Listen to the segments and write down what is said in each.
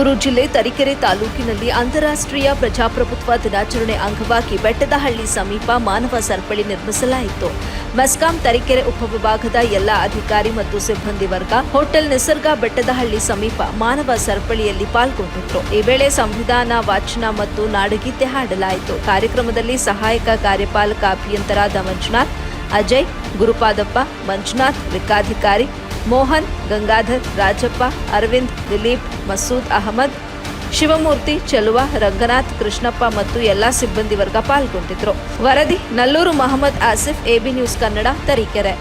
ಚಿಕ್ಕಮಗಳೂರು ಜಿಲ್ಲೆ ತರೀಕೆರೆ ತಾಲೂಕಿನಲ್ಲಿ ಅಂತಾರಾಷ್ಟ್ರೀಯ ಪ್ರಜಾಪ್ರಭುತ್ವ ದಿನಾಚರಣೆ ಅಂಗವಾಗಿ ಬೆಟ್ಟದಹಳ್ಳಿ ಸಮೀಪ ಮಾನವ ಸರಪಳಿ ನಿರ್ಮಿಸಲಾಯಿತು. ಮೆಸ್ಕಾಂ ತರೀಕೆರೆ ಉಪವಿಭಾಗದ ಎಲ್ಲ ಅಧಿಕಾರಿ ಮತ್ತು ಸಿಬ್ಬಂದಿ ವರ್ಗ ಹೋಟೆಲ್ ನಿಸರ್ಗ ಬೆಟ್ಟದಹಳ್ಳಿ ಸಮೀಪ ಮಾನವ ಸರಪಳಿಯಲ್ಲಿ ಪಾಲ್ಗೊಂಡಿದ್ರು. ಈ ವೇಳೆ ಸಂವಿಧಾನ ವಾಚನ ಮತ್ತು ನಾಡಗೀತೆ ಹಾಡಲಾಯಿತು. ಕಾರ್ಯಕ್ರಮದಲ್ಲಿ ಸಹಾಯಕ ಕಾರ್ಯಪಾಲಕ ಅಭಿಯಂತರಾದ ಮಂಜುನಾಥ್, ಅಜಯ್, ಗುರುಪಾದಪ್ಪ, ಮಂಜುನಾಥ್, ಲೆಕ್ಕಾಧಿಕಾರಿ ಮೋಹನ್, ಗಂಗಾಧರ್, ರಾಜಪ್ಪ, ಅರವಿಂದ್, ದಿಲೀಪ್, ಮಸೂದ್ ಅಹಮದ್, ಶಿವಮೂರ್ತಿ, ಚೆಲುವ, ರಂಗನಾಥ್, ಕೃಷ್ಣಪ್ಪ ಮತ್ತು ಎಲ್ಲಾ ಸಿಬ್ಬಂದಿ ವರ್ಗ ಪಾಲ್ಗೊಂಡಿದ್ರು. ವರದಿ ನಲ್ಲೂರು ಮಹಮ್ಮದ್ ಆಸಿಫ್, ಎಬಿ ನ್ಯೂಸ್ ಕನ್ನಡ, ತರೀಕೆರೆ.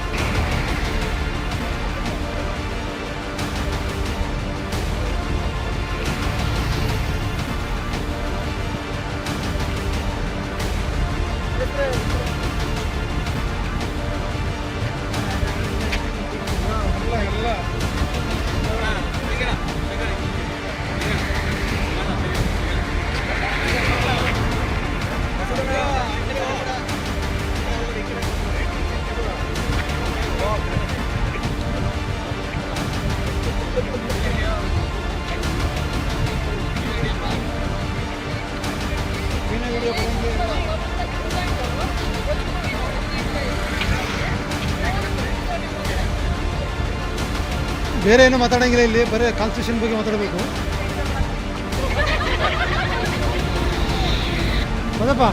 ಬೇರೆ ಏನು ಮಾತಾಡಂಗಿಲ್ಲ, ಇಲ್ಲಿ ಬರೀ ಕಾನ್ಸ್ಟಿಟ್ಯೂಷನ್ ಬಗ್ಗೆ ಮಾತಾಡಬೇಕು. ಹೌದಪ್ಪ.